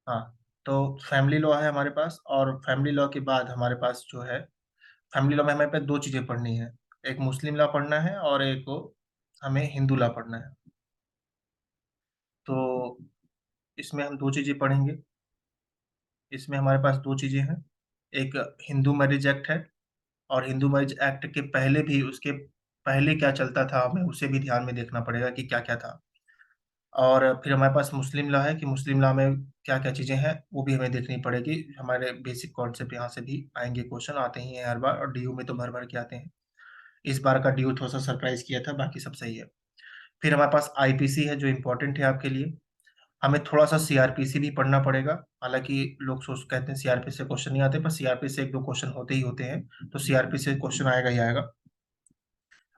हाँ, तो family law है हमारे पास, और फैमिली लॉ के बाद हमारे पास जो है, फैमिली लॉ में हमारे पास दो चीजें पढ़नी है। एक मुस्लिम लॉ पढ़ना है और एक को हमें हिंदू लॉ पढ़ना है। तो इसमें हम दो चीजें पढ़ेंगे। इसमें हमारे पास दो चीजें हैं। एक हिंदू मैरिज एक्ट है, और हिंदू मैरिज एक्ट के पहले भी, उसके पहले क्या चलता था, हमें उसे भी ध्यान में देखना पड़ेगा कि क्या क्या था। और फिर हमारे पास मुस्लिम लॉ है कि मुस्लिम लॉ में क्या क्या चीजें हैं, वो भी हमें देखनी पड़ेगी। हमारे बेसिक कॉन्सेप्ट यहाँ से भी आएंगे, क्वेश्चन आते ही हैं हर बार, और डीयू में तो भर भर के आते हैं। इस बार का डीयू थोड़ा सा सरप्राइज किया था, बाकी सब सही है। फिर हमारे पास आईपीसी है जो इम्पोर्टेंट है आपके लिए। हमें थोड़ा सा सीआरपीसी भी पढ़ना पड़ेगा। हालांकि लोग सोच कहते हैं सीआरपीसी से क्वेश्चन नहीं आते, पर सीआरपीसी से एक दो क्वेश्चन होते ही होते हैं। तो सीआरपीसी से क्वेश्चन आएगा ही आएगा।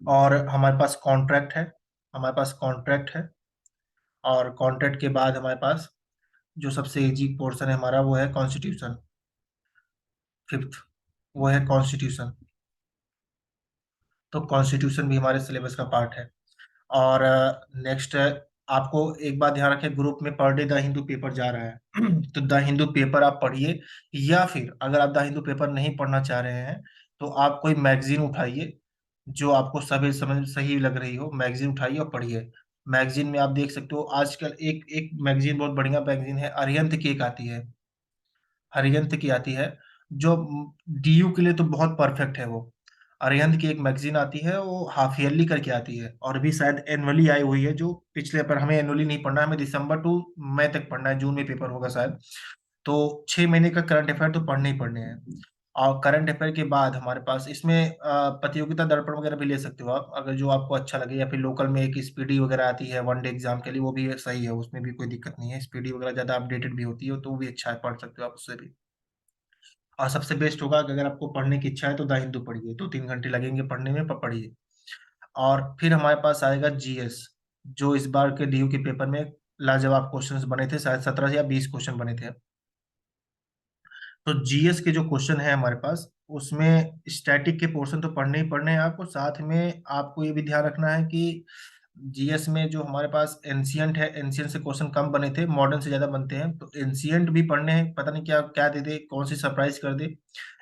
और हमारे पास कॉन्ट्रैक्ट है। हमारे पास कॉन्ट्रैक्ट है। और कॉन्ट्रैक्ट के बाद हमारे पास जो सबसे इजी पोर्शन है हमारा, वो है कॉन्स्टिट्यूशन। फिफ्थ, वो है कॉन्स्टिट्यूशन। तो कॉन्स्टिट्यूशन भी हमारे सिलेबस का पार्ट है। और नेक्स्ट, आपको एक बात ध्यान रखें, ग्रुप में per day the Hindu paper जा रहा है तो द हिंदू पेपर आप पढ़िए। या फिर अगर आप द हिंदू पेपर नहीं पढ़ना चाह रहे हैं, तो आप कोई मैगजीन उठाइए जो आपको सभी समझ सही लग रही हो, मैगजीन उठाइए और पढ़िए। मैगजीन में आप देख सकते हो, आजकल एक एक मैगजीन बहुत बढ़िया मैगजीन है, अरिहंत की एक आती है। अरिहंत की आती है, जो डीयू के लिए तो बहुत परफेक्ट है वो। अरिहंत की एक मैगजीन आती है, वो हाफ ईयरली करके आती है, और अभी शायद एनुअली आई हुई है, जो पिछले, पर हमें एनुअली नहीं पढ़ना है, हमें दिसंबर टू मई तक पढ़ना है, जून में पेपर होगा शायद। तो 6 महीने का करंट अफेयर तो पढ़ने ही पढ़ने हैं। और करंट अफेयर के बाद हमारे पास इसमें प्रतियोगिता दर्पण वगैरह भी ले सकते हो आप, अगर जो आपको अच्छा लगे। या फिर लोकल में एक स्पीडी वगैरह आती है वन डे एग्जाम के लिए, वो भी सही है, उसमें भी कोई दिक्कत नहीं है। स्पीडी वगैरह ज्यादा अपडेटेड भी होती है, तो वो भी अच्छा है, पढ़ सकते हो आप उससे भी। और सबसे बेस्ट होगा कि अगर आपको पढ़ने की इच्छा है तो द हिंदू पढ़िए, 2-3 घंटे लगेंगे पढ़ने में, पर पढ़िए। और फिर हमारे पास आएगा जीएस, जो इस बार के डीयू के पेपर में लाजवाब क्वेश्चंस बने थे, शायद 17 या 20 क्वेश्चन बने थे। तो जीएस के जो क्वेश्चन है हमारे पास, उसमें स्टैटिक के पोर्शन तो पढ़ने ही पढ़ने हैं आपको, साथ में आपको ये भी ध्यान रखना है कि जीएस में जो हमारे पास एंशियंट है, एंशियंट से क्वेश्चन कम बने थे, मॉडर्न से ज्यादा बनते हैं, तो एंशियंट भी पढ़ने हैं। पता नहीं क्या क्या दे दे, कौन सी सरप्राइज कर दे।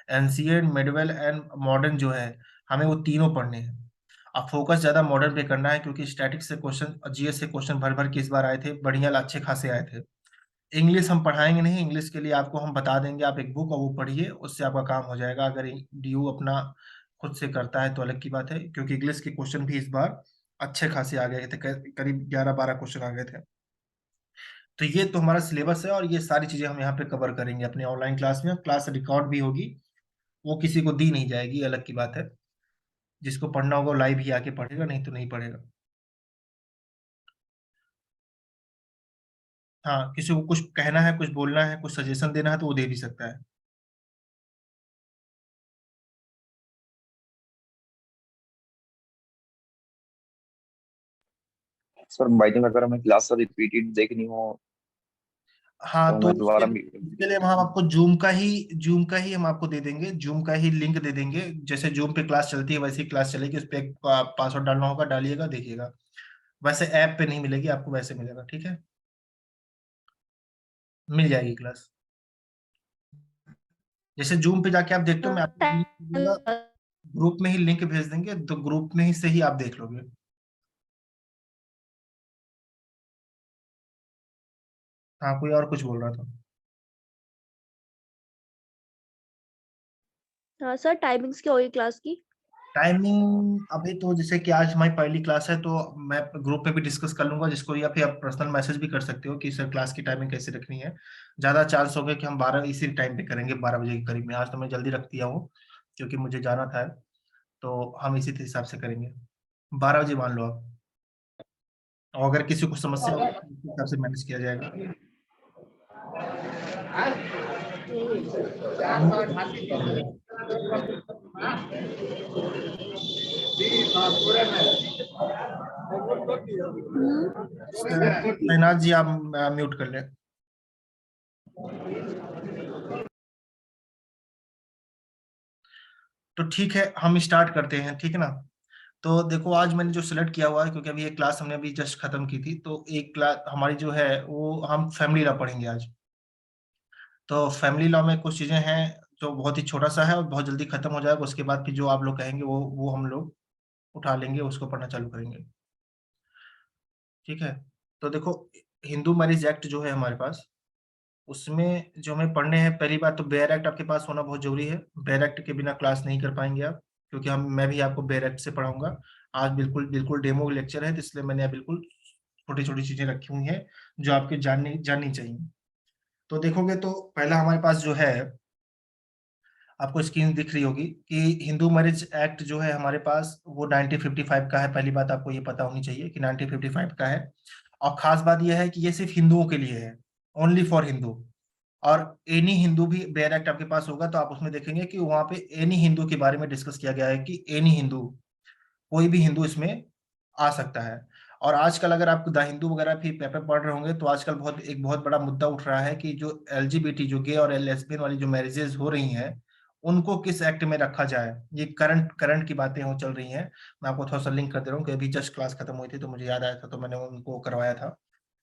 एंशियंट, मिडवेल एंड मॉडर्न जो है, हमें वो तीनों पढ़ने हैं। अब फोकस ज्यादा मॉडर्न पे करना है, क्योंकि स्टैटिक से क्वेश्चन, जीएस से क्वेश्चन भर भर के इस बार आए थे, बढ़िया अच्छे खासे आए थे। इंग्लिश हम पढ़ाएंगे नहीं, इंग्लिश के लिए आपको हम बता देंगे, आप एक बुक और वो पढ़िए, उससे आपका काम हो जाएगा। अगर डीयू अपना खुद से करता है तो अलग की बात है, क्योंकि इंग्लिश के क्वेश्चन भी इस बार अच्छे खासे आ गए थे, करीब 11-12 क्वेश्चन आ गए थे। तो ये तो हमारा सिलेबस है, और ये सारी चीजें हम यहाँ पे कवर करेंगे अपने ऑनलाइन क्लास में। क्लास रिकॉर्ड भी होगी, वो किसी को दी नहीं जाएगी, अलग की बात है। जिसको पढ़ना होगा वो लाइव ही आके पढ़ेगा, नहीं तो नहीं पढ़ेगा। हाँ, किसी को कुछ कहना है, कुछ बोलना है, कुछ सजेशन देना है, तो वो दे भी सकता है। सर बाई चांस अगर हमें क्लास रिपीटेड देखनी हो हाँ, तो तो मैं उसके दोबारा उसके लिए हम आपको जूम का ही हम आपको दे देंगे, जूम का ही लिंक दे देंगे। जैसे जूम पे क्लास चलती है वैसी क्लास चलेगी, उस पर पासवर्ड डालना होगा, डालिएगा, देखिएगा। वैसे ऐप पे नहीं मिलेगी आपको, वैसे मिलेगा, ठीक है। मिल जाएगी क्लास। जैसे जूम पे जाके आप देखते हो, मैं आपको लिंक दूंगा, ग्रुप में ही लिंक भेज देंगे, तो ग्रुप में ही से ही आप देख लोगे। हाँ, कोई और कुछ बोल रहा था। हाँ सर, टाइमिंग्स क्या होगी क्लास की? टाइमिंग अभी तो, जैसे कि आज हमारी पहली क्लास है, तो मैं ग्रुप में भी डिस्कस कर लूंगा जिसको, या फिर आप पर्सनल मैसेज भी कर सकते हो कि सर क्लास की टाइमिंग कैसे रखनी है। ज्यादा चांस हो गया कि हम 12 इसी टाइम पे करेंगे, 12 बजे के करीब में। आज तो मैं जल्दी रख दिया हूँ, क्योंकि मुझे जाना था। तो हम इसी हिसाब से करेंगे, 12 बजे मान लो आप। और अगर किसी को समस्या हो तो उस हिसाब से मैनेज किया जाएगा। शहनाज जी, आप म्यूट कर लें। तो ठीक है, हम स्टार्ट करते हैं, ठीक है ना। तो देखो, आज मैंने जो सिलेक्ट किया हुआ है, क्योंकि अभी एक क्लास हमने अभी जस्ट खत्म की थी, तो एक क्लास हमारी जो है वो हम फैमिली लॉ पढ़ेंगे आज। तो फैमिली लॉ में कुछ चीजें हैं जो बहुत ही छोटा सा है और बहुत जल्दी खत्म हो जाएगा, उसके बाद फिर जो आप लोग कहेंगे वो हम लोग उठा लेंगे, उसको पढ़ना चालू करेंगे। ठीक है, तो देखो, हिंदू मैरिज एक्ट जो है हमारे पास, उसमें जो हमें पढ़ने हैं, पहली बात तो बेयर एक्ट आपके पास होना बहुत जरूरी है। बेयर एक्ट के बिना क्लास नहीं कर पाएंगे आप, क्योंकि मैं भी आपको बेयर एक्ट से पढ़ाऊंगा। आज बिल्कुल बिल्कुल डेमो लेक्चर है, तो इसलिए मैंने यहाँ बिल्कुल छोटी छोटी चीजें रखी हुई हैं जो आपके जाननी जाननी चाहिए। तो देखोगे तो पहला हमारे पास जो है, आपको स्क्रीन दिख रही होगी कि हिंदू मैरिज एक्ट जो है हमारे पास वो 1955 का है। पहली बात आपको ये पता होनी चाहिए कि 1955 का है। और खास बात यह है कि ये सिर्फ हिंदुओं के लिए है, ओनली फॉर हिंदू। और एनी हिंदू भी बेयर एक्ट आपके पास होगा तो आप उसमें देखेंगे कि वहां पे एनी हिंदू के बारे में डिस्कस किया गया है कि एनी हिंदू, कोई भी हिंदू इसमें आ सकता है। और आजकल अगर आप द हिंदू वगैरह भी पेपर पढ़ रहे होंगे तो आजकल बहुत बड़ा मुद्दा उठ रहा है कि जो एलजीबीटी, जो गे और लेस्बियन वाली जो मैरिजेस हो रही हैं, उनको किस एक्ट में रखा जाए। ये करंट करंट की बातें हो चल रही हैं। मैं आपको थोड़ा सा लिंक कर दे रहा हूँ कि अभी जस्ट क्लास खत्म हुई थी तो मुझे याद आया था, तो मैंने उनको करवाया था।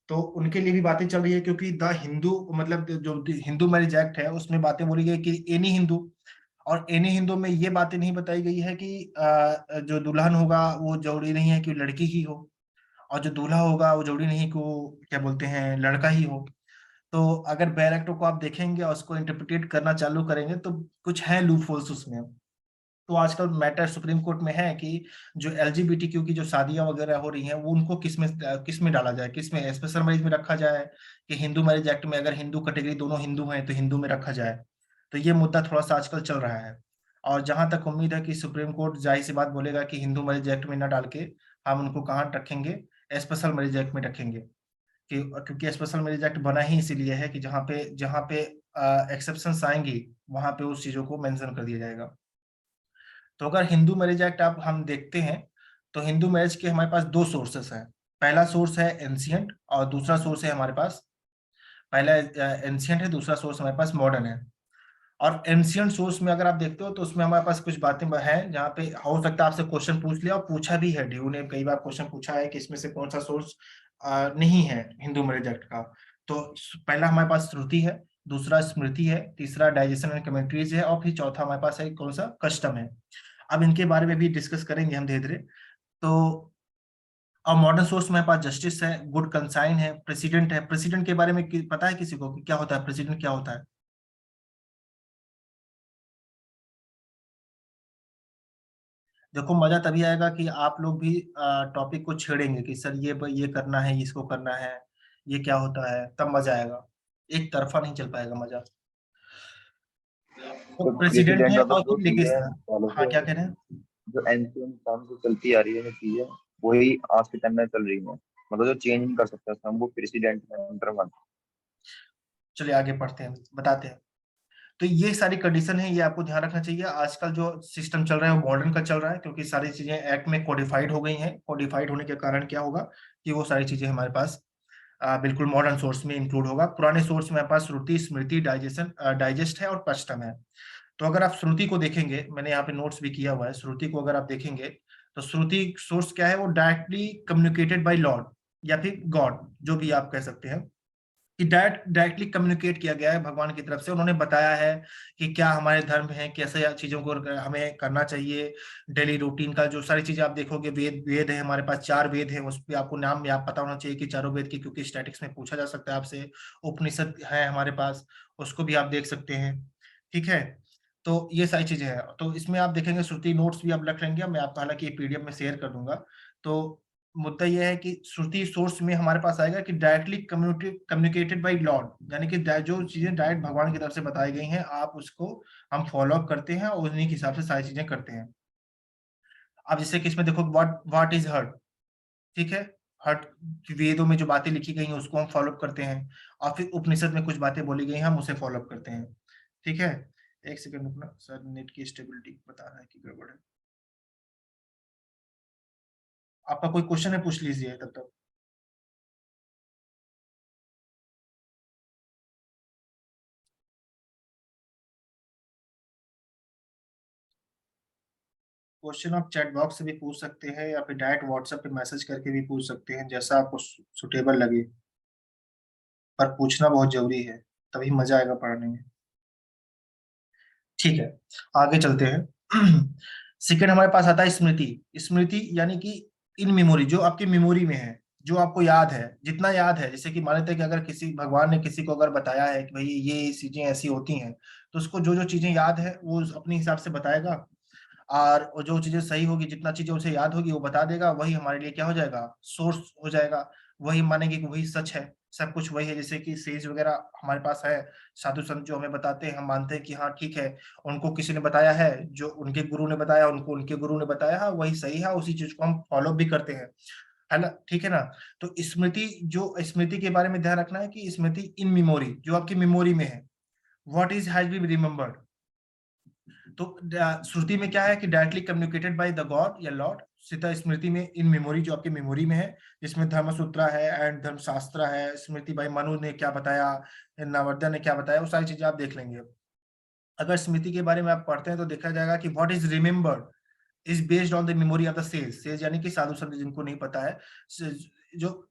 तो उनके लिए भी बातें चल रही है, क्योंकि द हिंदू मतलब जो हिंदू मैरिज एक्ट है उसमें बातें बोली गई कि एनी हिंदू। और एनी हिंदू में ये बातें नहीं बताई गई है कि जो दुल्हन होगा वो जरूरी नहीं है कि लड़की ही हो, और जो दूल्हा होगा वो जरूरी नहीं कि वो क्या बोलते हैं लड़का ही हो। तो अगर बैर एक्ट को आप देखेंगे और उसको इंटरप्रिटेट करना चालू करेंगे तो कुछ है लूप होल्स उसमें। तो आजकल मैटर सुप्रीम कोर्ट में है कि जो एलजीबीटीक्यू की जो शादियां वगैरह हो रही हैं वो उनको किस में डाला जाए, किस में स्पेशल मैरिज में रखा जाए, कि हिंदू मैरिज एक्ट में अगर हिंदू कैटेगरी दोनों हिंदू हैं तो हिंदू में रखा जाए। तो ये मुद्दा थोड़ा सा आजकल चल रहा है। और जहां तक उम्मीद है कि सुप्रीम कोर्ट जाहिर सी बात बोलेगा कि हिंदू मैरिज एक्ट में न डाल के हम उनको कहाँ रखेंगे, स्पेशल मैरिज एक्ट में रखेंगे। क्योंकि स्पेशल मैरिज एक्ट बना ही इसीलिए है कि जहाँ पे एक्सेप्शंस आएंगी वहां पे उस चीजों को मेंशन कर दिया जाएगा। तो अगर हिंदू मैरिज एक्ट आप हम देखते हैं तो हिंदू मैरिज के हमारे पास दो सोर्सेस हैं। पहला सोर्स है एंशियंट और दूसरा सोर्स है हमारे पास, पहला एंशियंट है, दूसरा सोर्स हमारे पास मॉडर्न है। और एंशियंट सोर्स में अगर आप देखते हो तो उसमें हमारे पास कुछ बातें हैं जहाँ पे हो सकता है आपसे क्वेश्चन पूछ लिया, और पूछा भी है, ड्यू ने कई बार क्वेश्चन पूछा है कि इसमें से कौन सा सोर्स नहीं है हिंदू मैरिज एक्ट का। तो पहला हमारे पास श्रुति है, दूसरा स्मृति है, तीसरा डाइजेशन एंड कमेंट्रीज है, और फिर चौथा हमारे पास है कौन सा, कस्टम है। अब इनके बारे में भी डिस्कस करेंगे हम धीरे धीरे। तो और मॉडर्न सोर्स में हमारे पास जस्टिस है, गुड कंसाइन है, प्रेसिडेंट है। प्रेसिडेंट के बारे में पता है किसी को कि क्या होता है, प्रेसिडेंट क्या होता है? देखो, मजा तभी आएगा कि आप लोग भी टॉपिक को छेड़ेंगे कि सर ये करना है, इसको करना है, ये क्या होता है, तब मजा आएगा। एक तरफा नहीं चल पाएगा मजा। तो तो प्रेसिडेंट प्रेसिडेंट है मतलब और जो फिर चीजें लेगिस्लर। पहले हाँ, से, क्या कह रहे हैं? जो एंशियंट टाइम से चलती आ रही है जो चीजें, वही आज के टाइम में चल रही है। मतलब जो चेंज नहीं कर सकते हम, वो प्रेसिडेंट है नंबर वन। चलिए आगे पढ़ते हैं, बताते हैं। तो ये सारी कंडीशन है, ये आपको ध्यान रखना चाहिए। आजकल जो सिस्टम चल रहा है वो मॉडर्न का चल रहा है, क्योंकि सारी चीजें एक्ट में कोडिफाइड हो गई हैं। कोडिफाइड होने के कारण क्या होगा कि वो सारी चीजें हमारे पास बिल्कुल मॉडर्न सोर्स में इंक्लूड होगा। पुराने सोर्स में हमारे पास श्रुति, स्मृति, डाइजेस्ट है और कस्टम है। तो अगर आप श्रुति को देखेंगे, मैंने यहाँ पे नोट्स भी किया हुआ है, श्रुति को अगर आप देखेंगे तो श्रुति सोर्स क्या है, वो डायरेक्टली कम्युनिकेटेड बाय लॉर्ड या फिर गॉड, जो भी आप कह सकते हैं, कि डायरेक्टली कम्युनिकेट किया गया है भगवान की तरफ से। उन्होंने बताया है कि क्या हमारे धर्म है, कैसे चीजों को हमें करना चाहिए, डेली रूटीन का जो सारी चीजें आप देखोगे। वेद वेद है हमारे पास, 4 वेद है, उस पर आपको नाम याद पता होना चाहिए कि चारों वेद की, क्योंकि स्टैटिक्स में पूछा जा सकता है आपसे। उपनिषद है हमारे पास, उसको भी आप देख सकते हैं। ठीक है, तो ये सारी चीजें हैं। तो इसमें आप देखेंगे श्रुति नोट्स भी आप रख लेंगे, मैं आपको हालांकि ये पीडीएफ में शेयर कर दूंगा। तो मुद्दा यह है कि श्रुति सोर्स में हमारे पास आएगा कि डायरेक्टली कम्युनिकेटेड बाय लॉर्ड, यानी कि जो चीजें डायरेक्ट भगवान की तरफ से बताई गई हैं, आप उसको हम फॉलो अप करते हैं और उन्हीं के हिसाब से सारी चीजें करते हैं। अब जैसे कि इसमें देखो, व्हाट इज हर्ट, ठीक है, हर्ट वेदों में जो बातें लिखी गई हैं उसको हम फॉलो अप करते हैं। और फिर उपनिषद में कुछ बातें बोली गई हैं, हम उसे फॉलो अप करते हैं। ठीक है, एक सेकंड रुकना सर, नेट की स्टेबिलिटी बता रहा है कि गड़बड़ है। आपका कोई क्वेश्चन है पूछ लीजिए तब तक। क्वेश्चन आप चैट बॉक्स से भी पूछ सकते हैं या फिर डायरेक्ट व्हाट्सएप पे मैसेज करके भी पूछ सकते हैं, जैसा आपको सुटेबल लगे, पर पूछना बहुत जरूरी है। तभी मजा आएगा पढ़ने में। ठीक है, आगे चलते हैं। सेकेंड हमारे पास आता है स्मृति। स्मृति यानी कि इन मेमोरी, जो आपकी मेमोरी में है, जो आपको याद है, जितना याद है। जैसे कि मान लेते हैं कि अगर किसी भगवान ने किसी को अगर बताया है कि भाई ये चीजें ऐसी होती हैं, तो उसको जो जो चीजें याद है वो अपने हिसाब से बताएगा। और वो जो चीजें सही होगी, जितना चीजें उसे याद होगी वो बता देगा, वही हमारे लिए क्या हो जाएगा, सोर्स हो जाएगा। वही मानेंगे कि वही सच है, सब कुछ वही है। जैसे कि सेज वगैरह हमारे पास है, साधु संत जो हमें बताते हैं, हम मानते हैं कि हाँ ठीक है, उनको किसी ने बताया है, जो उनके गुरु ने बताया, उनको उनके गुरु ने बताया, हाँ वही सही है, उसी चीज को हम फॉलो भी करते हैं, है ना, ठीक है ना। तो स्मृति, जो स्मृति के बारे में ध्यान रखना है कि स्मृति इन मेमोरी, जो आपकी मेमोरी में है, what is has be remembered. तो श्रुति में क्या है कि directly communicated by the God या लॉर्ड। सीता स्मृति में इन मेमोरी, जो आपकी मेमोरी में है, जिसमें धर्मसूत्रा है एंड धर्मशास्त्र है। स्मृति भाई मनु ने क्या बताया, नवरदन ने क्या बताया, वो सारी चीजें आप देख लेंगे। अगर स्मृति के बारे में आप पढ़ते हैं तो देखा जाएगा कि what is remembered is based on the memory of the sage. Says यानी कि साधु संत, जिनको नहीं पता है, जो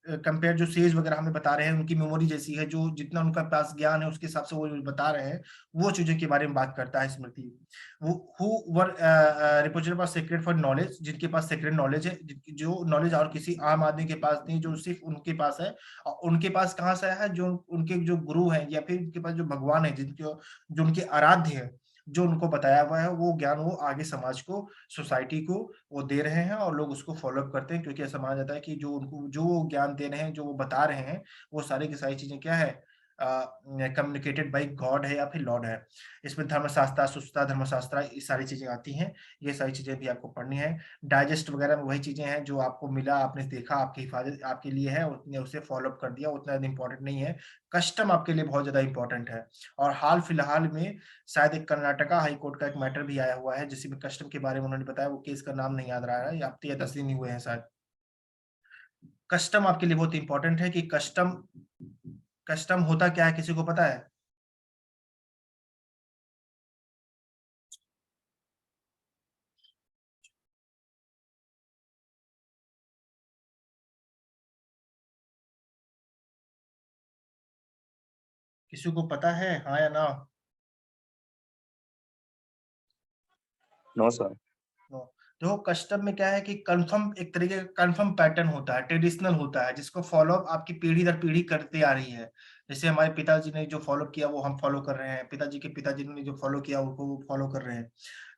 कंपेयर, जो सेज वगैरह हमें बता रहे हैं, उनकी मेमोरी जैसी है, जो जितना उनका पास ज्ञान है उसके हिसाब से वो बता रहे हैं, वो चीजों के बारे में बात करता है स्मृति। वो who were reported for secret for knowledge, जिनके पास सेक्रेट नॉलेज है, जो नॉलेज और किसी आम आदमी के पास नहीं, जो सिर्फ उनके पास है। और उनके पास कहाँ से आया है, जो उनके जो गुरु हैं या फिर उनके पास जो भगवान है, जिनके जो उनके आराध्य है, जो उनको बताया हुआ है, वो ज्ञान वो आगे समाज को, सोसाइटी को वो दे रहे हैं, और लोग उसको फॉलो अप करते हैं, क्योंकि ऐसा माना जाता है कि जो उनको जो वो ज्ञान दे रहे हैं, जो वो बता रहे हैं, वो सारी की सारी चीजें क्या है, कम्युनिकेटेड बाय गॉड है या फिर लॉर्ड है। इसमें धर्मशास्त्र, सुस्ता धर्मशास्त्र, ये सारी चीजें आती हैं। ये सारी चीजें भी आपको पढ़नी है। डाइजेस्ट वगैरह में वही चीजें हैं जो आपको मिला, आपने देखा, आपकी हिफाजत आपके लिए है, उतने उसे फॉलो अप कर दिया, उतना इंपॉर्टेंट नहीं है। कस्टम आपके लिए बहुत ज्यादा इंपॉर्टेंट है। और हाल फिलहाल में शायद एक कर्नाटका हाई कोर्ट का एक मैटर भी आया हुआ है, जिसमें कस्टम के बारे में उन्होंने बताया, वो केस का नाम नहीं याद रहा है, हफ्ते या 10 दिन ही हुए हैं शायद। कस्टम आपके लिए बहुत इंपॉर्टेंट है कि कस्टम, कस्टम होता क्या है, किसी को पता है? किसी को पता है, हाँ या ना? No sir. नो। देखो कस्टम में क्या है कि कंफर्म, एक तरीके का कंफर्म पैटर्न होता है, ट्रेडिशनल होता है, जिसको फॉलो अप आपकी पीढ़ी दर पीढ़ी करते आ रही है। जैसे हमारे पिताजी ने जो फॉलो किया वो हम फॉलो कर रहे हैं, पिताजी के पिताजी ने जो फॉलो किया वो फॉलो कर रहे हैं।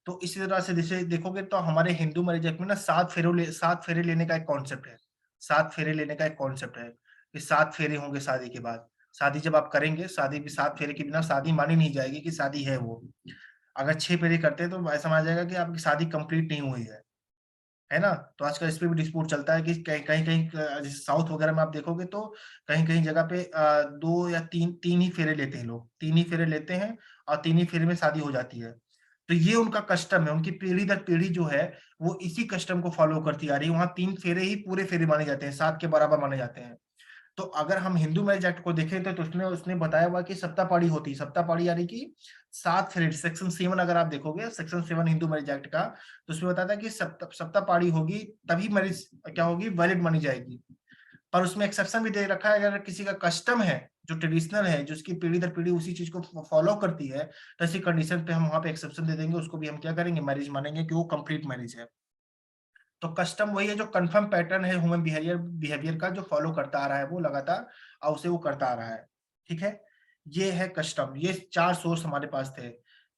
तो इसी तरह से जैसे देखोगे तो हमारे हिंदू मैरिज में ना 7 फेरे लेने का एक कॉन्सेप्ट है। 7 फेरे लेने का एक कॉन्सेप्ट है कि 7 फेरे होंगे शादी के बाद। शादी जब आप करेंगे, शादी भी 7 फेरे के बिना शादी मानी नहीं जाएगी कि शादी है वो। अगर 6 फेरे करते हैं तो ऐसा माना जाएगा कि आपकी शादी कंप्लीट नहीं हुई है ना। तो आजकल इस पे भी डिस्प्यूट चलता है कि कहीं कहीं कहीं जैसे साउथ वगैरह में आप देखोगे तो कहीं कहीं जगह पे 2 या 3 तीन ही फेरे लेते हैं लोग, 3 ही फेरे लेते हैं, और 3 ही फेरे में शादी हो जाती है। तो ये उनका कस्टम है, उनकी पीढ़ी दर पीढ़ी जो है वो इसी कस्टम को फॉलो करती आ रही है। वहां 3 फेरे ही पूरे फेरे माने जाते हैं, 7 के बराबर माने जाते हैं। तो अगर हम हिंदू मैरिज एक्ट को देखें तो उसने उसने बताया हुआ कि सप्ताह होती है। सप्ताह यानी कि 7 फेरे। सेक्शन 7 अगर आप देखोगे, सेक्शन 7 हिंदू मैरिज एक्ट का, तो उसमें बताता है कि सप्ताह होगी, तभी मैरिज क्या होगी, वैलिड मानी जाएगी। पर उसमें एक्सेप्शन भी दे रखा है, अगर किसी का कस्टम है, जो ट्रेडिशनल है, जो उसकी पीढ़ी दर पीढ़ी उसी चीज को फॉलो करती है, तो ऐसी कंडीशन पे हम वहां पे एक्सेप्शन दे देंगे, उसको भी हम क्या करेंगे, मैरिज मानेंगे कि वो कंप्लीट मैरिज है। तो कस्टम वही है जो कंफर्म पैटर्न है ह्यूमन बिहेवियर बिहेवियर का, जो फॉलो करता आ रहा है वो लगातार, और उसे वो करता आ रहा है। ठीक है, ये है कस्टम। ये 4 सोर्स हमारे पास थे।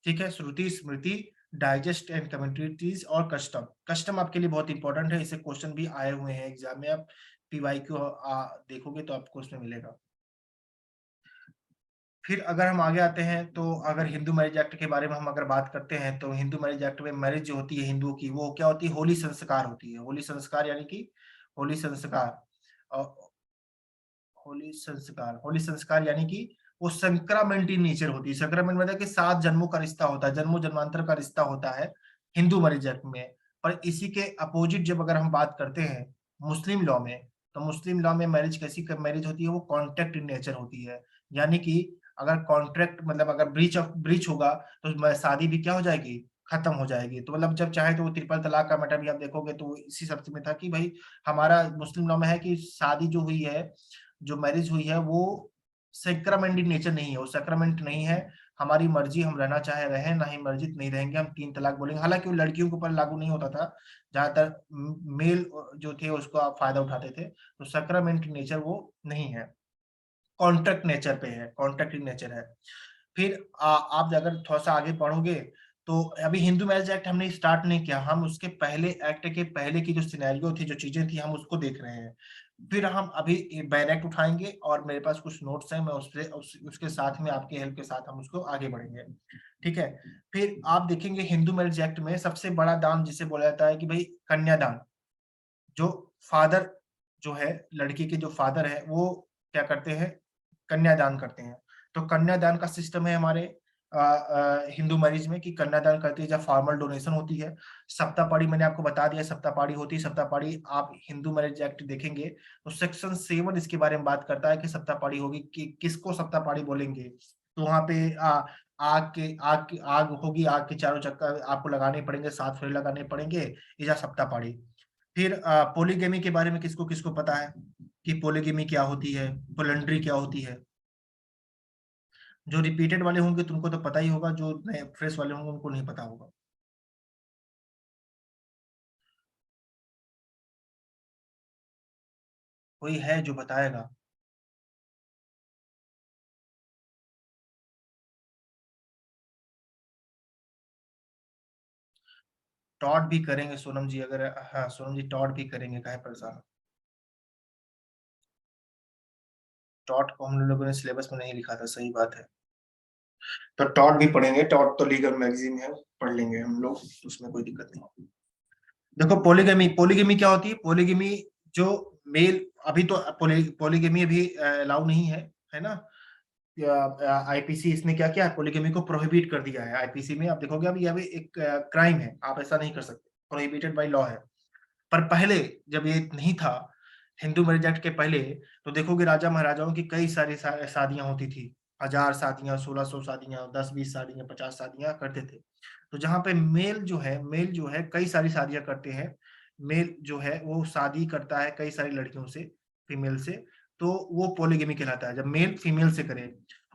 ठीक है, श्रुति, स्मृति, डाइजेस्ट एंड कमेंट्रीज और कस्टम। कस्टम आपके लिए बहुत इंपॉर्टेंट है, इसे क्वेश्चन भी आए हुए हैं एग्जाम में। आप PYQ देखोगे तो आपको उसमें मिलेगा। फिर अगर हम आगे आते हैं तो अगर हिंदू मैरिज एक्ट के बारे में हम अगर बात करते हैं, तो हिंदू मैरिज एक्ट में मैरिज जो होती है हिंदुओं की, वो क्या होती है, होली संस्कार होती है। होली संस्कार यानी कि होली संस्कार, होली संस्कार यानी कि वो संक्रामेंट इन नेचर होती है। संक्रामेंट मतलब कि 7 जन्मों का रिश्ता होता है, जन्मों जन्मांतर का रिश्ता होता है हिंदू मैरिज एक्ट में। पर इसी के अपोजिट जब अगर हम बात करते हैं मुस्लिम लॉ में, तो मुस्लिम लॉ में मैरिज कैसी मैरिज होती है, वो कॉन्ट्रैक्ट इन नेचर होती है। यानी कि अगर कॉन्ट्रैक्ट मतलब अगर ब्रीच होगा तो शादी भी क्या हो जाएगी, खत्म हो जाएगी। तो मतलब जब चाहे तो वो ट्रिपल तलाक का मैटर भी आप देखोगे तो इसी शब्द में था कि भाई हमारा मुस्लिम लॉ में है कि शादी जो हुई है, जो मैरिज हुई है, वो सेक्रामेंट नेचर नहीं है, वो सेक्रामेंट नहीं है। हमारी मर्जी, हम रहना चाहे रहें, ना ही मर्जी नहीं रहेंगे, हम 3 तलाक बोलेंगे। हालांकि वो लड़कियों के ऊपर लागू नहीं होता था, ज्यादातर मेल जो थे उसको आप फायदा उठाते थे, तो सेक्रामेंट नेचर वो नहीं है, कॉन्ट्रैक्ट नेचर पे है, कॉन्ट्रैक्ट नेचर है। फिर आप अगर थोड़ा सा आगे पढ़ोगे तो अभी हिंदू मैरिज एक्ट हमने स्टार्ट नहीं किया, हम उसके पहले एक्ट के पहले की जो सिनेरियो थी, जो चीजें थी, हम उसको देख रहे हैं। फिर हम अभी बैन एक्ट उठाएंगे और मेरे पास कुछ नोट्स हैं, मैं उसके साथ में आपकी हेल्प के साथ हम उसको आगे बढ़ेंगे, ठीक है। फिर आप देखेंगे हिंदू मैरिज एक्ट में सबसे बड़ा दान जिसे बोला जाता है कि भाई कन्यादान, जो फादर जो है, लड़की के जो फादर है वो क्या करते हैं, कन्यादान करते हैं। तो कन्यादान का सिस्टम है हमारे हिंदू मैरिज में कि कन्यादान करती है जब फॉर्मल डोनेशन होती है। सप्तापाड़ी मैंने आपको बता दिया, सप्तापाड़ी होती है। सप्तापाड़ी आप हिंदू मैरिज एक्ट देखेंगे तो सेक्शन 7 इसके बारे में बात करता है कि सप्तापाड़ी होगी, कि किसको सप्तापाड़ी बोलेंगे। तो वहां पे आग होगी, आग के चारों चक्कर आपको लगाने पड़ेंगे, 7 फेरे लगाने पड़ेंगे, ये सप्तापाड़ी। फिर पोलीगेमी के बारे में किसको किसको पता है कि पोलीगेमी क्या होती है, पोलेंड्री क्या होती है? जो रिपीटेड वाले होंगे तुमको तो पता ही होगा, जो नए फ्रेश वाले होंगे उनको नहीं पता होगा। कोई है जो बताएगा? टॉट भी करेंगे सोनम जी, अगर हाँ सोनम जी टॉट भी करेंगे, काहे परेशान। टॉट को हम लोगों ने सिलेबस में नहीं लिखा था, सही बात है। तो टॉट भी पढ़ेंगे, टॉट तो लीगल मैगजीन है, पढ़ लेंगे हम लोग, उसमें कोई दिक्कत नहीं। देखो पोलीगेमी, पोलीगेमी क्या होती है? पोलीगेमी जो मेल, अभी तो पोलीगेमी अभी अलाउ नहीं है ना? आईपीसी इसने क्या किया, पोलीगेमी को प्रोहिबिट कर दिया है। आईपीसी में आप देखोगे अभी अभी एक क्राइम है, आप ऐसा नहीं कर सकते, प्रोहिबिटेड बाय लॉ है। पर पहले जब ये नहीं था, हिंदू मैरिज एक्ट के पहले, तो देखोगे राजा महाराजाओं की कई सारी शादियां होती थी, 1000 शादियां, 1600 शादियां, 10-20 शादियां, 50 शादियां करते थे। तो जहां पे मेल जो है कई सारी शादियां करते हैं, मेल जो है वो शादी करता है कई सारी लड़कियों से, फीमेल से, तो वो पोलीगेमी कहलाता है, जब मेल फीमेल से करे।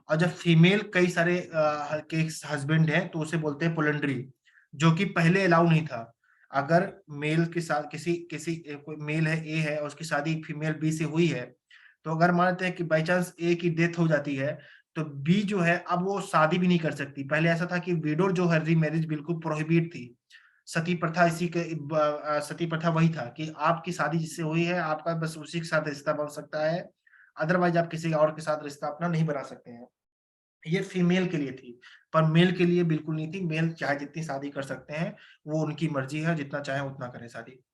और जब फीमेल कई सारे के हस्बैंड हैं तो उसे बोलते हैं पोलेंड्री, जो कि पहले अलाउ नहीं था। अगर मेल के साथ किसी किसी कोई मेल है ए है और उसकी शादी फीमेल बी से हुई है, तो अगर मानते हैं कि बाई चांस ए की डेथ हो जाती है, तो बी जो है अब वो शादी भी नहीं कर सकती। पहले ऐसा था कि विडो जो है रीमैरिज बिल्कुल प्रोहिबिट थी। सती प्रथा सती प्रथा वही था कि आपकी शादी जिससे हुई है आपका बस उसी के साथ रिश्ता बन सकता है, अदरवाइज आप किसी और के साथ रिश्ता अपना नहीं बना सकते हैं। ये फीमेल के लिए थी, पर मेल के लिए बिल्कुल नहीं थी। मेल चाहे जितनी शादी कर सकते हैं, वो उनकी मर्जी है, जितना चाहे उतना करें शादी।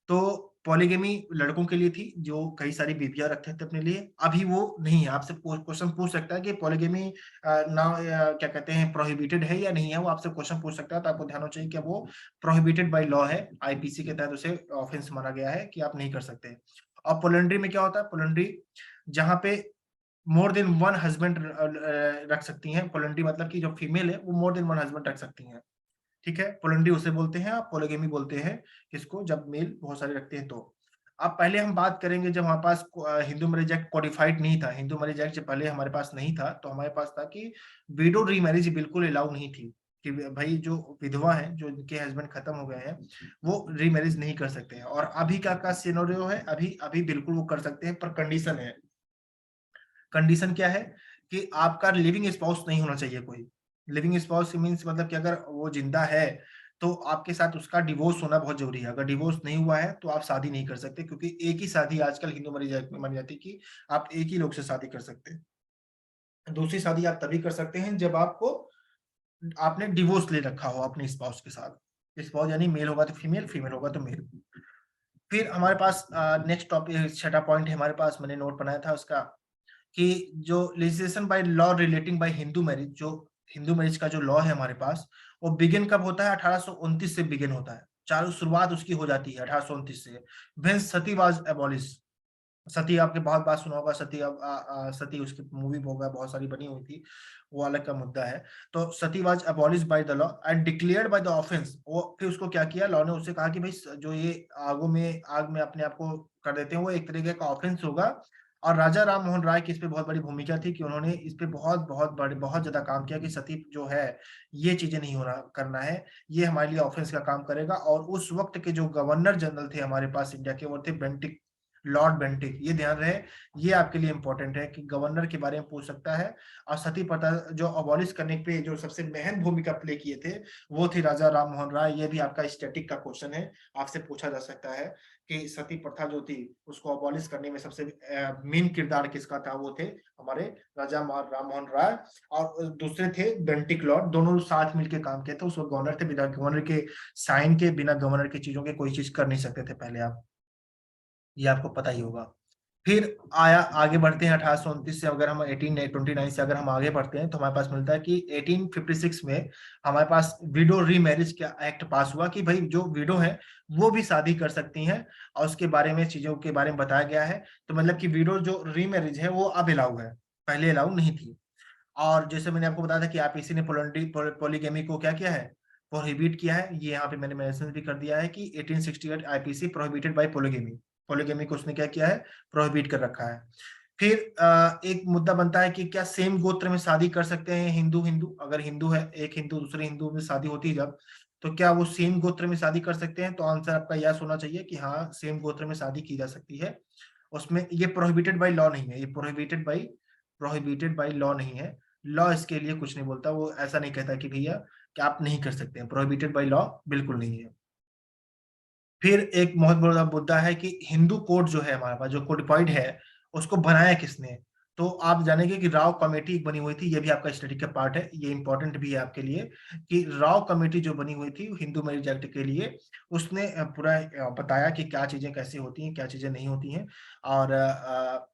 तो पॉलीगेमी लड़कों के लिए थी जो कई सारी बीवियां रखते थे अपने लिए, अभी वो नहीं है। आपसे क्वेश्चन पूछ सकता है कि पॉलीगेमी ना क्या कहते हैं प्रोहिबिटेड है या नहीं है, वो आपसे क्वेश्चन पूछ सकता है, तो आपको ध्यान होना चाहिए कि वो प्रोहिबिटेड बाय लॉ है, आईपीसी के तहत उसे ऑफेंस माना गया है कि आप नहीं कर सकते। और पोलेंड्री में क्या होता है? पोलेंड्री जहां पे मोर देन वन हस्बैंड रख सकती हैं, पोलेंड्री मतलब कि जो फीमेल है वो मोर देन वन हस्बैंड रख सकती हैं, ठीक है। पोलेंड्री उसे बोलते हैं, आप पोलीगेमी बोलते हैं किसको, जब मेल बहुत सारे रखते हैं। तो अब पहले हम बात करेंगे जब हमारे पास हिंदू मैरिज एक्ट कोडिफाइड नहीं था, हिंदू मैरिज एक्ट जब पहले हमारे पास नहीं था, तो हमारे पास था कि विडो रीमैरिज बिल्कुल अलाउ नहीं थी, कि भाई जो विधवा है, जो इनके हस्बैंड खत्म हो गए हैं, वो रीमैरिज नहीं कर सकते हैं। और अभी का सिनेरियो है, अभी अभी बिल्कुल वो कर सकते हैं, पर कंडीशन है। कंडीशन क्या है कि आपका लिविंग स्पाउस नहीं होना चाहिए कोई। लिविंग स्पाउस मीन्स मतलब कि अगर वो जिंदा है तो आपके साथ उसका डिवोर्स होना बहुत जरूरी है। अगर डिवोर्स नहीं हुआ है तो आप शादी नहीं कर सकते, क्योंकि एक ही शादी आजकल हिंदू मैरिज एक्ट में मानी जाती है कि आप एक ही लोग से शादी कर सकते हैं। दूसरी शादी आप तभी कर सकते हैं जब आपको आपने डिवोर्स ले रखा हो अपने स्पाउस के साथ। स्पाउस यानी मेल होगा तो फीमेल, फीमेल होगा तो मेल। फिर हमारे पास नेक्स्ट टॉपिक, छठा पॉइंट है हमारे पास, मैंने नोट बनाया था उसका, कि जो legislation by law relating by Hindu marriage, जो हिंदू मैरिज का जो लॉ है हमारे पास, वो बिगिन कब होता है? 1829 से बिगिन होता है, चालू शुरुआत उसकी हो जाती है 1829 से। When sati was abolish. Sati आपके बहुत बात सुना होगा, सती सती उसकी मूवी होगा, बहुत सारी बनी हुई थी, वो अलग का मुद्दा है। तो sati was abolish by the law and declared by the offence. वो फिर उसको क्या किया लॉ ने, उससे कहा कि भाई जो ये आग में अपने आप को कर देते हैं, वो एक तरीके का ऑफेंस होगा, और राजा राम मोहन राय की इस पे बहुत बड़ी भूमिका थी कि उन्होंने इस पे बहुत ज्यादा काम किया कि सती जो है ये चीजें नहीं होना करना है, ये हमारे लिए ऑफेंस का काम करेगा। और उस वक्त के जो गवर्नर जनरल थे हमारे पास इंडिया के, वो थे बेंटिक, लॉर्ड बेंटिक। ये ध्यान रहे, ये आपके लिए इंपॉर्टेंट है कि गवर्नर के बारे में पूछ सकता है। और सती प्रथा जो अबॉलिश करने पे जो सबसे महत्वपूर्ण भूमिका प्ले किए थे वो थे राजा राम मोहन राय। ये भी आपका स्टैटिक का क्वेश्चन है, आपसे पूछा जा सकता है कि सती प्रथा जो थी उसको अबॉलिश करने में सबसे मेन किरदार किसका था, वो थे हमारे राजा राम मोहन राय। और दूसरे थे बेंटिक लॉर्ड, दोनों साथ मिलकर काम किए थे। उस वक्त गवर्नर थे, बिना गवर्नर के साइन के, बिना गवर्नर की चीजों के कोई चीज कर नहीं सकते थे पहले आप, ये आपको पता ही होगा। फिर आया, आगे बढ़ते हैं 1829 से, अगर हम 1829 से अगर हम आगे बढ़ते हैं तो हमारे पास मिलता है कि 1856 में हमारे पास विडो रीमैरिज का एक्ट पास हुआ कि भाई जो विडो है वो भी शादी कर सकती हैं, और उसके बारे में चीजों के बारे में बताया गया है। तो मतलब कि विडो जो रीमैरिज है वो अब अलाउ है, पहले अलाउ नहीं थी। और जैसे मैंने आपको बताया था कि आईपीसी ने पॉलीगेमी को क्या किया है, प्रोहिबिट किया है। ये यहाँ पे मैंने मेंशन भी कर दिया है कि 1868 IPC prohibited by polygamy, polygamy को उसने क्या किया है, प्रोहिबिट कर रखा है। फिर एक मुद्दा बनता है कि क्या सेम गोत्र में शादी कर सकते हैं हिंदू हिंदू, अगर हिंदू है, एक हिंदू दूसरे हिंदू में शादी होती है जब, तो क्या वो सेम गोत्र में शादी कर सकते हैं? तो आंसर आपका यस होना चाहिए कि हाँ सेम गोत्र में शादी की जा सकती है। उसमें ये प्रोहिबिटेड बाय लॉ नहीं है, ये प्रोहिबिटेड बाय लॉ नहीं है। लॉ इसके लिए कुछ नहीं बोलता, वो ऐसा नहीं कहता कि भैया कि आप नहीं कर सकते हैं, प्रोहिबिटेड बाय लॉ बिल्कुल नहीं है। फिर एक बहुत बड़ा मुद्दा है कि हिंदू कोड जो है हमारे पास, जो कोडिफाइड है, उसको बनाया किसने? तो आप जानेंगे कि राव कमेटी बनी हुई थी, ये भी आपका स्टडी का पार्ट है, ये इंपॉर्टेंट भी है आपके लिए कि राव कमेटी जो बनी हुई थी हिंदू मैरिज एक्ट के लिए, उसने पूरा बताया कि क्या चीजें कैसे होती हैं, क्या चीजें नहीं होती हैं। और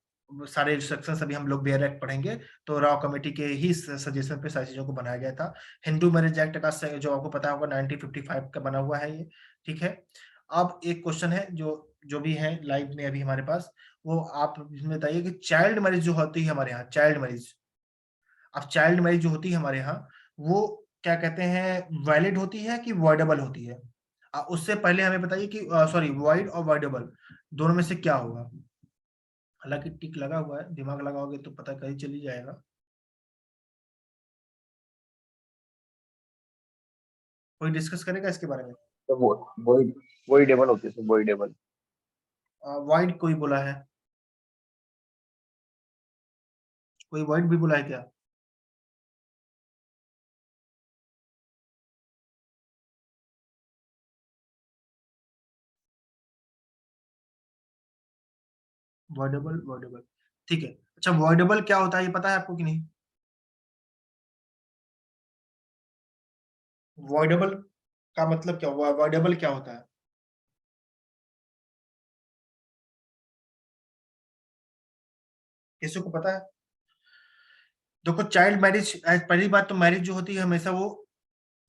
सारे इंस्ट्रक्शंस अभी हम लोग बेयर एक्ट पढ़ेंगे, तो राव कमेटी के ही सजेशन पे सारी चीजों को बनाया गया था। हिंदू मैरिज एक्ट का जो आपको पता होगा 1955 का बना हुआ है ये, ठीक है। अब एक क्वेश्चन है जो जो भी है लाइव में अभी हमारे पास, वो आप इसमें बताइए कि चाइल्ड मैरिज जो होती है हमारे यहाँ, चाइल्ड मैरिज, अब चाइल्ड मैरिज जो होती है हमारे यहाँ, वो क्या कहते हैं, वैलिड होती है कि वॉइडेबल होती है? उससे पहले हमें बताइए कि सॉरी, वॉइड और वॉइडेबल दोनों में से क्या होगा? हालांकि टिक लगा हुआ है, दिमाग लगाओगे तो पता कहीं चली जाएगा। कोई डिस्कस करेगा इसके बारे में? तो वही वही डेबल होती है सर, वही डेबल। वाइड कोई बोला है? कोई वाइड भी बोला है क्या? वॉइडेबल, वॉइडेबल, ठीक है। अच्छा, वॉइडेबल क्या होता है ये पता है आपको कि नहीं? वॉइडेबल का मतलब क्या हुआ, वॉइडेबल क्या होता है? किसी को पता है? देखो, चाइल्ड मैरिज, पहली बात तो मैरिज जो होती है हमेशा वो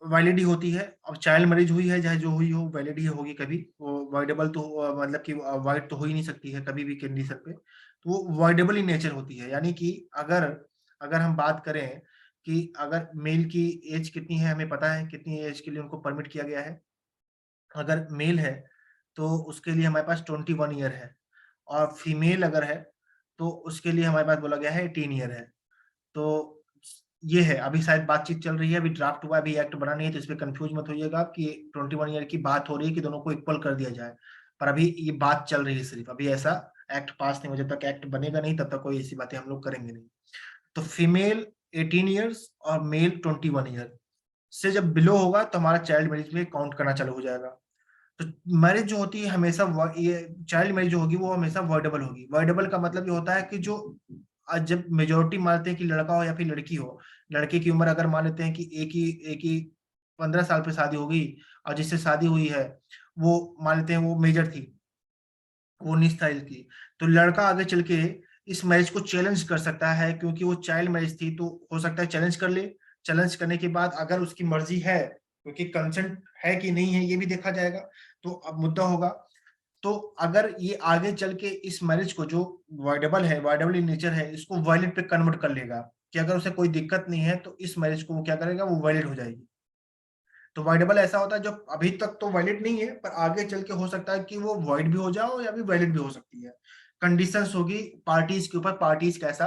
वैलिड ही होती है। अब चाइल्ड मैरिज हुई है चाहे जो हुई हो, वैलिड ही होगी कभी। वो वॉइडेबल तो मतलब कि वाइड तो हो ही नहीं सकती है कभी भी कंडीशन पे, तो वो वॉइडेबल ही नेचर होती है। यानी कि अगर अगर हम बात करें कि अगर मेल की एज कितनी है, हमें पता है कितनी एज के लिए उनको परमिट किया गया है। अगर मेल है तो उसके लिए हमारे पास 21 ईयर है, और फीमेल अगर है तो उसके लिए हमारे पास बोला गया है 18 ईयर है। तो ये है, अभी शायद बातचीत चल रही है, अभी ड्राफ्ट हुआ है, अभी एक्ट बना नहीं है, तो इस पे कंफ्यूज मत होइएगा कि 21 ईयर की बात हो रही है कि दोनों को इक्वल कर दिया जाए। पर अभी ये बात चल रही है सिर्फ, अभी ऐसा एक्ट पास नहीं हो, जब तक एक्ट बनेगा नहीं तब तक कोई ऐसी बातें हम लोग करेंगे नहीं। तो फीमेल 18 ईयर्स और मेल 21 ईयर से जब बिलो होगा तो हमारा चाइल्ड मैरिज में काउंट करना चालू हो जाएगा। तो मैरिज जो होती है हमेशा ये चाइल्ड मैरिज जो होगी वो हमेशा वर्डेबल होगी। वर्डेबल का मतलब ये होता है कि जो जब मेजोरिटी मानते हैं कि लड़का हो या फिर लड़की हो, लड़के की उम्र अगर मान लेते हैं कि एक ही 15 साल पे शादी होगी, और जिससे शादी हुई है वो मान लेते हैं वो मेजर थी, वो 19 साल की, तो लड़का आगे चल के इस मैरिज को चैलेंज कर सकता है, क्योंकि वो चाइल्ड मैरिज थी तो हो सकता है चैलेंज कर ले। चैलेंज करने के बाद अगर उसकी मर्जी है, क्योंकि कंसेंट है कि नहीं है ये भी देखा जाएगा, तो अब मुद्दा होगा। तो अगर ये आगे चल के इस मैरिज को जो वॉइडेबल है, वॉइडेबल इन नेचर है, इसको वैलिड पे कन्वर्ट कर लेगा कि अगर उसे कोई दिक्कत नहीं है तो इस मैरिज को वो क्या करेगा, वो वैलिड हो जाएगी। तो वॉइडेबल ऐसा होता है जो अभी तक तो वैलिड नहीं है, पर आगे चल के हो सकता है कि वो वॉइड भी हो जाए या भी वैलिड भी हो सकती है। कंडीशंस होगी पार्टीज के ऊपर, पार्टीज कैसा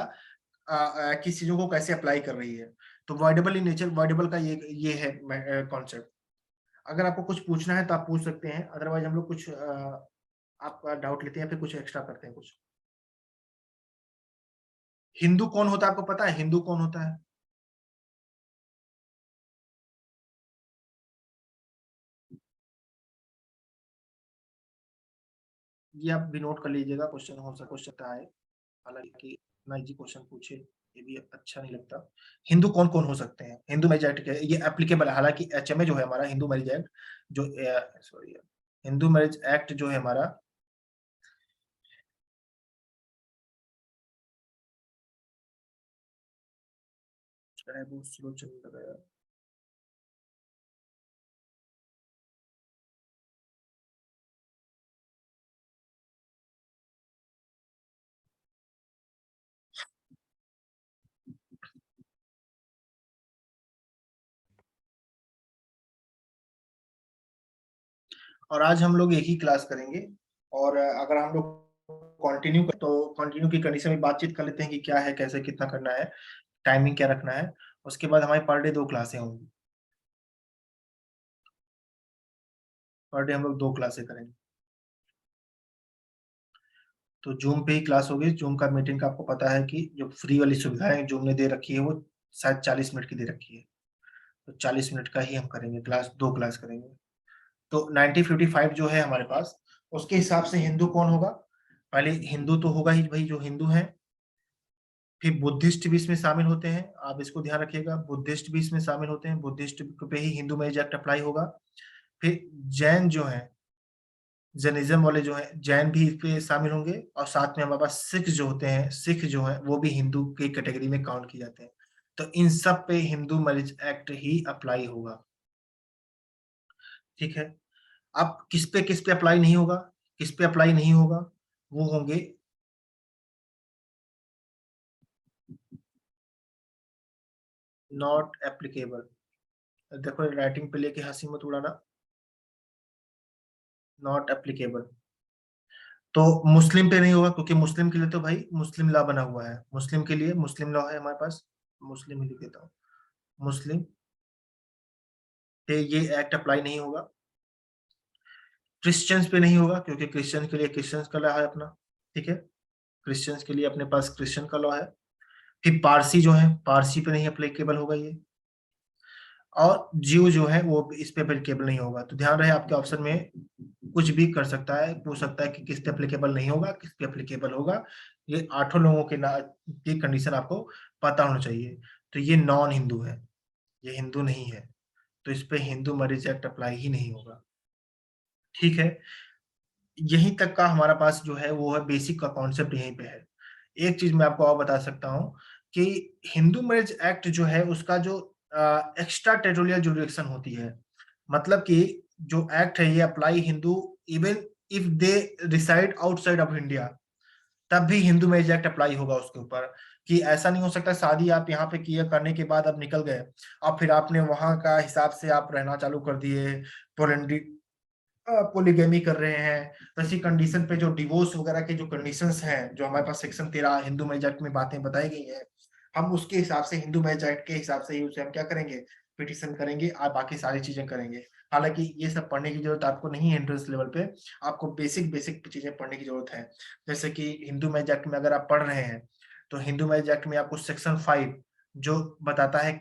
किस चीजों को कैसे अप्लाई कर रही है। तो वॉइडेबल इन नेचर, वॉइडेबल का ये है कॉन्सेप्ट। अगर आपको कुछ पूछना है तो आप पूछ सकते हैं, अदरवाइज हम लोग कुछ आपका डाउट लेते हैं या फिर कुछ एक्स्ट्रा करते हैं कुछ। हिंदू कौन होता है आपको पता है? हिंदू कौन होता है? ये आप भी नोट कर लीजिएगा, क्वेश्चन हो सकता है, हालांकि इतना इजी क्वेश्चन पूछे ये भी अच्छा नहीं लगता। हिंदू कौन कौन हो सकते हैं? हिंदू मैरिज एक्ट ये एप्लीकेबल है, हालांकि एचएमए जो है हमारा हिंदू मैरिज एक्ट जो सॉरी हिंदू मैरिज एक्ट जो है हमारा, बहुत स्लो चल रहा है। और आज हम लोग एक ही क्लास करेंगे, और अगर हम लोग कंटिन्यू तो कंटिन्यू की कंडीशन में बातचीत कर लेते हैं कि क्या है, कैसे, कितना करना है, टाइमिंग क्या रखना है। उसके बाद हमारी पर डे 2 क्लासें होंगी, पर डे हम लोग 2 क्लासें करेंगे। तो जूम पे ही क्लास होगी। जूम का मीटिंग का आपको पता है कि जो फ्री वाली सुविधाएं जूम ने दे रखी है वो शायद 40 मिनट की दे रखी है, तो 40 मिनट का ही हम करेंगे क्लास, 2 क्लास करेंगे। तो 1955 जो है हमारे पास, उसके हिसाब से हिंदू कौन होगा? पहले हिंदू तो होगा ही भाई, जो हिंदू है। फिर बुद्धिस्ट भी इसमें शामिल होते हैं, आप इसको ध्यान रखिएगा, बुद्धिस्ट भी इसमें शामिल होते हैं, बुद्धिस्ट पे ही हिंदू मैरिज एक्ट अप्लाई होगा। फिर जैन जो है, जैनिज्म वाले जो है, जैन भी इस पे शामिल होंगे। और साथ में हमारे पास सिख जो होते हैं, सिख जो है वो भी हिंदू की कैटेगरी में काउंट किए जाते हैं। तो इन सब पे हिंदू मैरिज एक्ट ही अप्लाई होगा, ठीक है। अब किस पे अप्लाई नहीं होगा, किस पे अप्लाई नहीं होगा, वो होंगे नॉट एप्लीकेबल। देखो राइटिंग पे लेके हंसी मत उड़ाना, नॉट एप्लीकेबल। तो मुस्लिम पे नहीं होगा, क्योंकि मुस्लिम के लिए तो भाई मुस्लिम लॉ बना हुआ है, मुस्लिम के लिए मुस्लिम लॉ है हमारे पास, मुस्लिम ही लिख देता हूँ, मुस्लिम पे ये एक्ट अप्लाई नहीं होगा। क्रिश्चियंस पे नहीं होगा, क्योंकि क्रिश्चियन के लिए क्रिश्चियंस का लॉ है अपना, ठीक है, क्रिश्चियंस के लिए अपने पास क्रिश्चियन का लॉ है। फिर पारसी जो है, पारसी पे नहीं अप्लीकेबल होगा ये। और जीव जो है वो इस पे अप्लीकेबल नहीं होगा। तो ध्यान रहे आपके ऑप्शन में कुछ भी कर सकता है, पूछ सकता है कि किस पे अप्लीकेबल नहीं होगा, किस पे अप्लीकेबल होगा। ये 8 लोगों के ना की कंडीशन आपको पता होना चाहिए। तो ये नॉन हिंदू है, ये हिंदू नहीं है, तो इस पे हिंदू मैरिज एक्ट अप्लाई ही नहीं होगा, ठीक है। यहीं तक का हमारा पास जो है वो है बेसिक का कॉन्सेप्ट, यहीं पे है। एक चीज मैं आपको और बता सकता हूँ कि हिंदू मैरिज एक्ट जो है उसका जो एक्स्ट्रा टेरिटोरियल जुरिडिक्शन होती है, मतलब कि जो एक्ट है ये apply Hindu even if they reside outside of India, तब भी हिंदू मैरिज एक्ट अप्लाई होगा उसके ऊपर। कि ऐसा नहीं हो सकता शादी आप यहाँ पे किए करने के बाद अब निकल गए और फिर आपने वहां का हिसाब से आप रहना चालू कर दिए, पोलेंडी पोलीगेमी कर रहे हैं। तो ऐसी कंडीशन पे जो डिवोर्स वगैरह के जो कंडीशंस हैं, जो हमारे पास सेक्शन 13 हिंदू मैरिज एक्ट में बातें बताई गई हैं, हम उसके हिसाब से हिंदू मैरिज एक्ट के हिसाब से ही उसे हम क्या करेंगे, पिटिशन करेंगे और बाकी सारी चीजें करेंगे। हालांकि ये सब पढ़ने की जरूरत आपको नहीं है एंट्रेंस लेवल पे, आपको बेसिक बेसिक चीजें पढ़ने की जरूरत है। जैसे कि हिंदू मैरिज एक्ट में अगर आप पढ़ रहे हैं, तो हिंदू मैरिज एक्ट में आपको सेक्शन 5 जो बताता है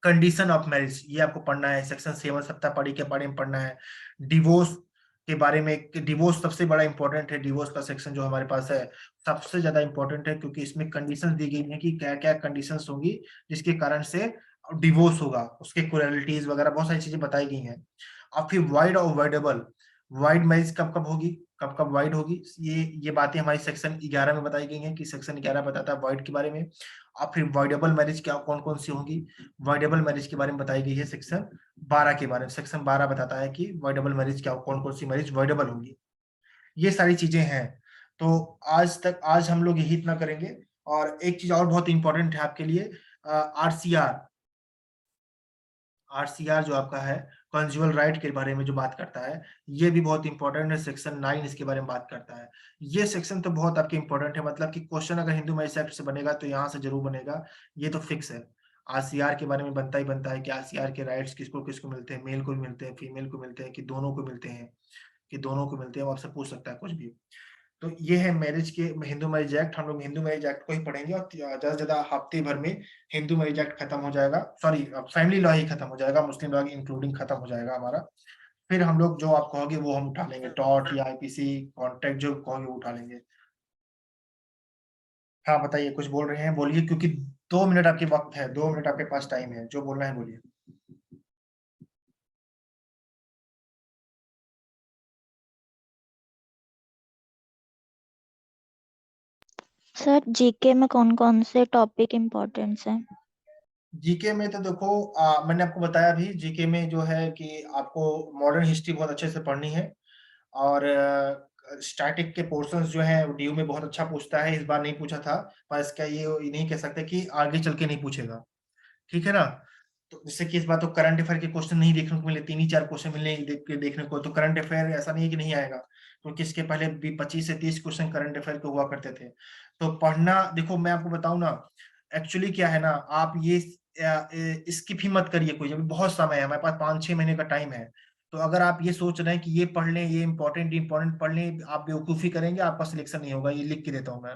कंडीशन ऑफ मैरिज, ये आपको पढ़ना है। सेक्शन 7 सप्ताह के बारे में पढ़ना है। डिवोर्स के बारे में, डिवोर्स सबसे बड़ा इंपॉर्टेंट है, डिवोर्स का सेक्शन जो हमारे पास है सबसे ज्यादा इंपॉर्टेंट है, क्योंकि इसमें कंडीशंस दी गई है कि क्या क्या कंडीशंस होंगी जिसके कारण से डिवोर्स होगा, उसके क्वालिटीज वगैरह बहुत सारी चीजें बताई गई हैं। और फिर वाइड और वाइडेबल, वाइड मैरिज कब कब होगी, कब कब वाइड होगी, ये बातें हमारी सेक्शन 11 में बताई गई हैं कि सेक्शन 11 बताता है वाइड के बारे में। और फिर वाइडेबल मैरिज क्या कौन कौन सी होंगी, वाइडेबल मैरिज के बारे में बताई गई है सेक्शन 12 के बारे में। सेक्शन 12 बताता है कि वाइडेबल मैरिज क्या, कौन कौन सी मैरिज वाइडेबल होगी, ये सारी चीजें हैं। तो आज हम लोग यही इतना करेंगे। और एक चीज और बहुत इंपॉर्टेंट है आपके लिए, आरसीआर, आरसीआर जो आपका है कंज्यूअल राइट के बारे में जो बात करता है, ये भी बहुत इंपॉर्टेंट है। सेक्शन 9 इसके बारे में बात करता है। ये सेक्शन तो बहुत आपके इंपॉर्टेंट है, मतलब कि क्वेश्चन अगर हिंदू मैरिज एक्ट से बनेगा तो यहाँ से जरूर बनेगा, ये तो फिक्स है। आरसीआर के बारे में बनता ही बनता है कि आरसीआर के राइट्स किसको किसको मिलते हैं, मेल को भी मिलते हैं, फीमेल को मिलते हैं, कि दोनों को मिलते हैं, कि दोनों को मिलते हैं, वो आपसे पूछ सकता है कुछ भी। तो ये है मैरिज के, हिंदू मैरिज एक्ट। हम लोग हिंदू मैरिज एक्ट को ही पढ़ेंगे और ज्यादा से ज्यादा हफ्ते भर में हिंदू मैरिज एक्ट खत्म हो जाएगा, सॉरी फैमिली लॉ ही खत्म हो जाएगा, मुस्लिम लॉ इंक्लूडिंग खत्म हो जाएगा हमारा। फिर हम लोग जो आप कहोगे वो हम उठा लेंगे, टॉट या आईपीसी कॉन्ट्रैक्ट जो कहोगे वो उठा लेंगे। हाँ बताइए, कुछ बोल रहे हैं, बोलिए, क्योंकि 2 मिनट आपके वक्त है, 2 मिनट आपके पास टाइम है, जो बोलना है बोलिए। सर जीके में कौन कौन से टॉपिक इम्पोर्टेंस हैं? जीके में तो देखो, मैंने आपको बताया भी, जीके में जो है कि आपको मॉडर्न हिस्ट्री बहुत अच्छे से पढ़नी है, और स्टैटिक के पोर्शंस जो है डीयू में बहुत अच्छा पूछता है, इस बार नहीं पूछा था, पर इसका ये नहीं कह सकते कि आगे चल के नहीं पूछेगा, ठीक है ना। तो जिससे कि इस बार तो करंट अफेयर के क्वेश्चन नहीं देखने को मिले, 3 ही 4 क्वेश्चन मिलने देखने को, तो करंट अफेयर ऐसा नहीं है कि नहीं आएगा, क्योंकि इसके पहले भी 25 से 30 क्वेश्चन करंट अफेयर के हुआ करते थे। तो पढ़ना, देखो मैं आपको बताऊं ना, एक्चुअली क्या है ना, आप ये स्किप ही मत करिए कोई, अभी बहुत समय है हमारे पास, 5-6 महीने का टाइम है। तो अगर आप ये सोच रहे हैं कि ये पढ़ लें, ये इंपॉर्टेंट पढ़ लें, आप बेवकूफी करेंगे, आपका सिलेक्शन नहीं होगा, ये लिख के देता हूं मैं।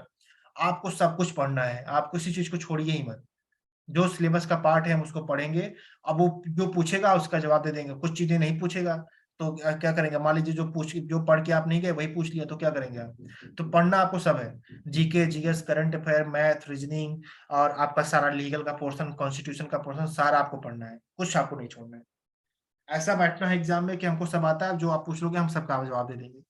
आपको सब कुछ पढ़ना है, आप किसी चीज को छोड़िए ही मत। जो सिलेबस का पार्ट है हम उसको पढ़ेंगे। अब वो जो पूछेगा उसका जवाब दे देंगे, कुछ चीजें नहीं पूछेगा तो क्या करेंगे, मान लीजिए जो पढ़ के आप नहीं गए वही पूछ लिया, तो क्या करेंगे आप। तो पढ़ना आपको सब है, GK, GS, current affair, math, reasoning, और आपका सारा लीगल का पोर्शन, कॉन्स्टिट्यूशन का पोर्शन, सारा आपको पढ़ना है, कुछ आपको नहीं छोड़ना है। ऐसा बैठना है एग्जाम में कि हमको सब आता है, जो आप पूछ लोगे हम सबका जवाब दे देंगे।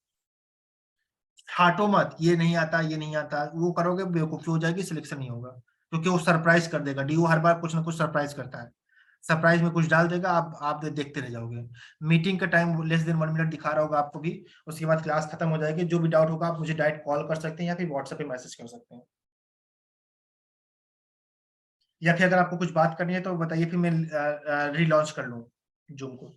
छाटो मत, ये नहीं आता, ये नहीं आता, वो करोगे बेवकूफी हो जाएगी, सिलेक्शन नहीं होगा, क्योंकि वो सरप्राइज कर देगा, डीयू हर बार कुछ ना कुछ सरप्राइज करता है, सरप्राइज में कुछ डाल देगा, आप देखते रह जाओगे। मीटिंग का टाइम लेस देन 1 मिनट दिखा रहा होगा आपको भी, उसके बाद क्लास खत्म हो जाएगी, जो भी डाउट होगा आप मुझे डायरेक्ट कॉल कर सकते हैं या फिर व्हाट्सएप पे मैसेज कर सकते हैं, या फिर अगर आपको कुछ बात करनी है तो बताइए, फिर मैं रीलॉन्च कर लूँ जूम को।